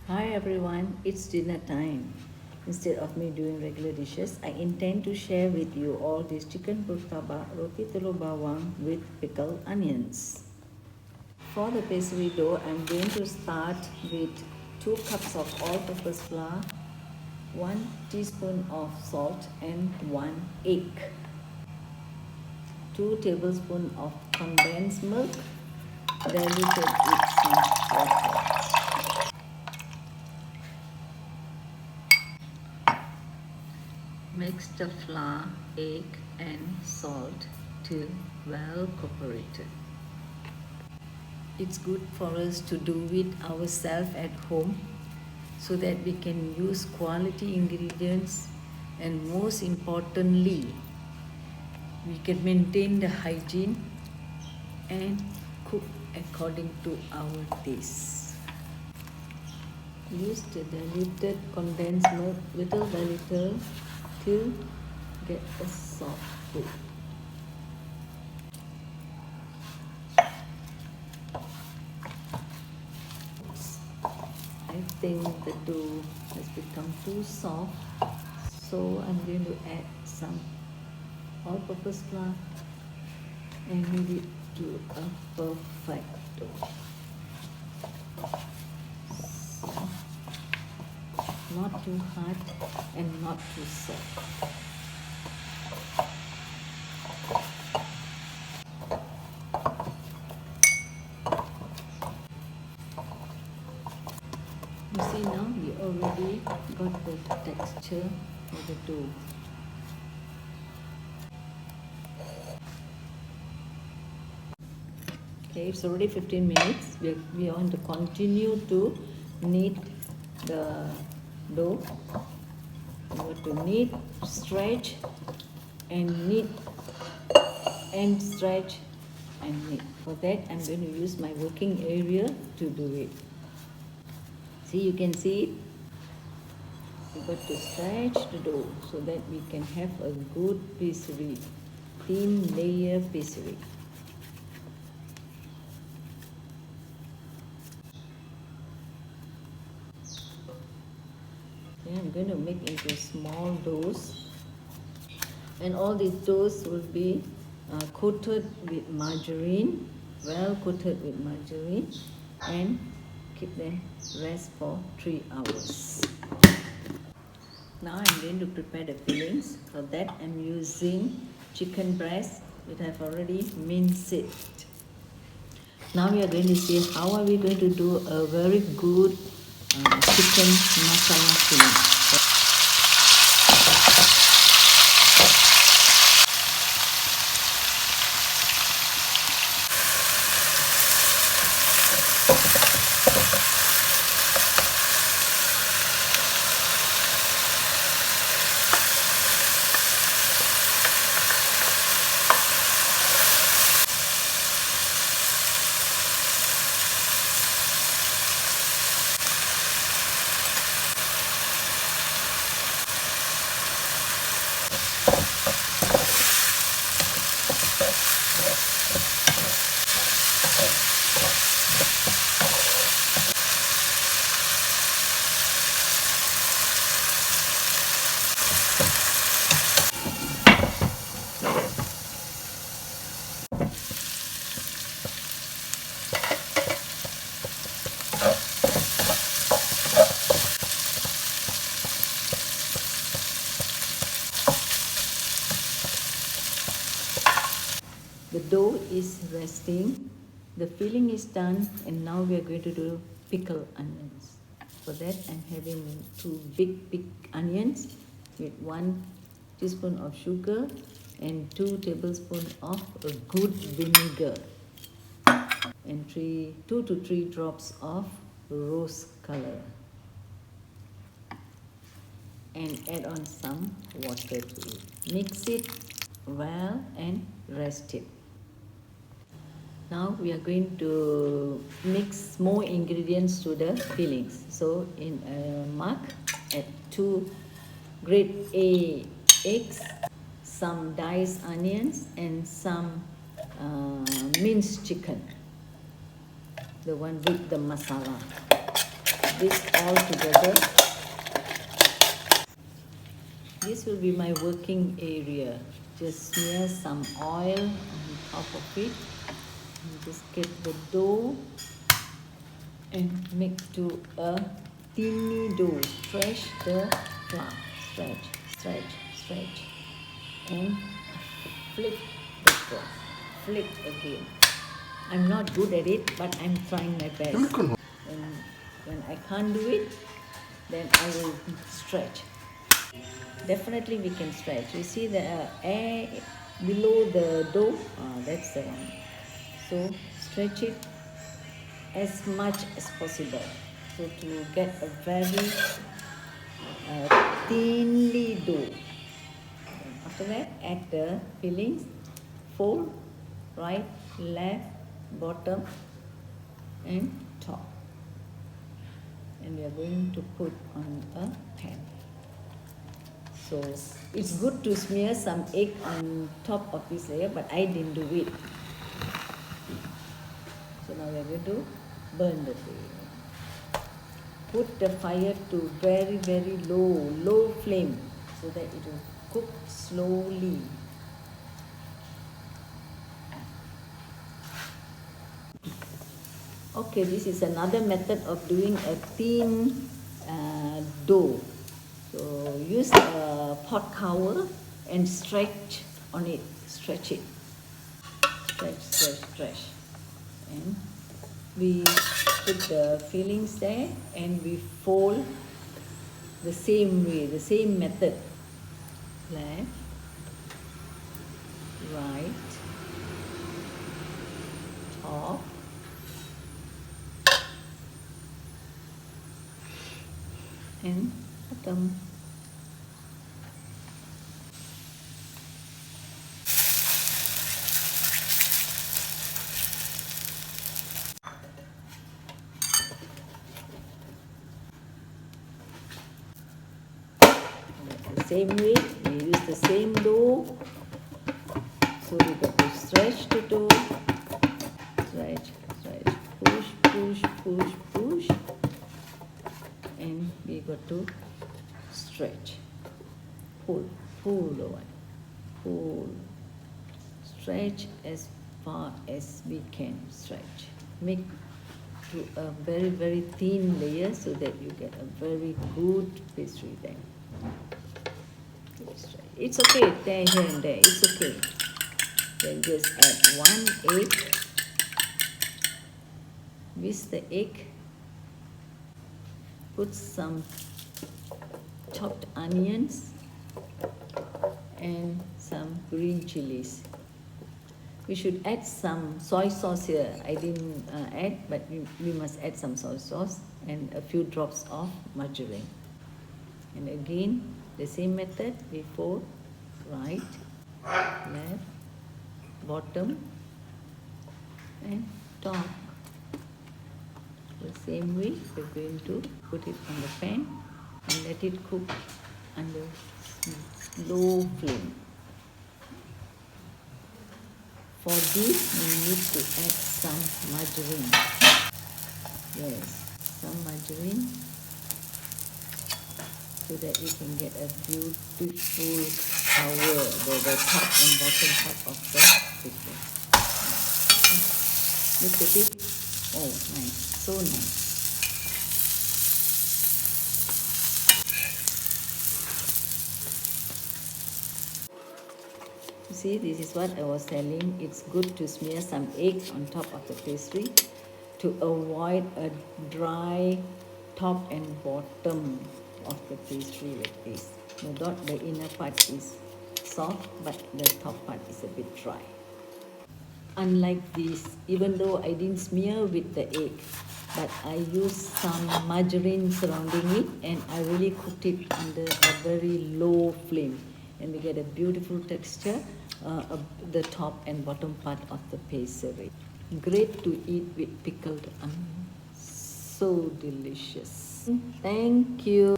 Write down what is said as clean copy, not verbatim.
Hi everyone, it's dinner time. Instead of me doing regular dishes, I intend to share with you all this chicken murtabak roti telur bawang with pickled onions. For the pastry dough, I'm going to start with 2 cups of all-purpose flour, 1 teaspoon of salt and 1 egg, 2 tablespoons of condensed milk diluted with some water. Mix the flour, egg and salt till well cooperated. It's good for us to do it ourselves at home so that we can use quality ingredients, and most importantly, we can maintain the hygiene and cook according to our taste. Use the diluted condensed milk little by little till get a soft dough. I think the dough has become too soft, so I'm going to add some all-purpose flour and knead it to a perfect dough. So, not too hard and not too soft. You see now we already got the texture of the dough. Okay, it's already 15 minutes. We want to continue to knead the dough. We want to knead, stretch and knead and stretch and knead. For that I'm going to use my working area to do it. See, you can see it. We got to stretch the dough so that we can have a good pastry, thin layer pastry. Okay, I'm going to make into small doughs, and all these doughs will be coated with margarine, well coated with margarine, and keep them rest for 3 hours. Now I'm going to prepare the fillings. For that I'm using chicken breast which I've already minced it. Now we are going to see how are we going to do a very good chicken masala filling. The dough is resting, the filling is done, and now we are going to do pickle onions. For that I'm having 2 big onions with 1 teaspoon of sugar and 2 tablespoons of a good vinegar and 2 to 3 drops of rose color, and add on some water to it. Mix it well and rest it. Now we are going to mix more ingredients to the fillings. So in a mug, add 2 grade A eggs, some diced onions and some minced chicken, the one with the masala. this all together. This will be my working area. Just smear some oil on top of it. And just get the dough and make to a thinny dough. Stretch the flour. Stretch. And flip the dough. Flip again. I'm not good at it, but I'm trying my best. When I can't do it, then I will stretch. Definitely we can stretch. You see the air below the dough? That's the one. So stretch it as much as possible. So to get a very thinly dough. After that, add the fillings. Fold, right, left, bottom and top. And we are going to put on a pan. So it's good to smear some egg on top of this layer, but I didn't do it. So now we are going to burn the thing. Put the fire to very, very low flame, so that it will cook slowly. Okay, this is another method of doing a thin dough. So use a pot cover and stretch on it. Stretch it. Stretch. And we put the fillings there and we fold the same way, the same method. Left, right, top, and bottom. The same way, we use the same dough. So we got to stretch the dough, stretch, push, and we got to stretch, pull the one, pull, stretch as far as we can stretch. Make to a very, very thin layer so that you get a very good pastry then. It's okay, there, here and there, it's okay. Then just add 1 egg. Whisk the egg. Put some chopped onions and some green chilies. We should add some soy sauce here. I didn't add, but we must add some soy sauce and a few drops of margarine. And again, the same method, we fold right, left, bottom and top. The same way, we're going to put it on the pan and let it cook under low flame. For this, we need to add some margarine. Yes, some margarine, so that you can get a beautiful color, the top and bottom part of the pickle. Look at it. Oh, nice. So nice. You see, this is what I was telling. It's good to smear some egg on top of the pastry to avoid a dry top and bottom of the pastry like this. The inner part is soft, but the top part is a bit dry. Unlike this, even though I didn't smear with the egg, but I used some margarine surrounding it, and I really cooked it under a very low flame, and we get a beautiful texture of the top and bottom part of the pastry. Great to eat with pickled onion. So delicious. Thank you.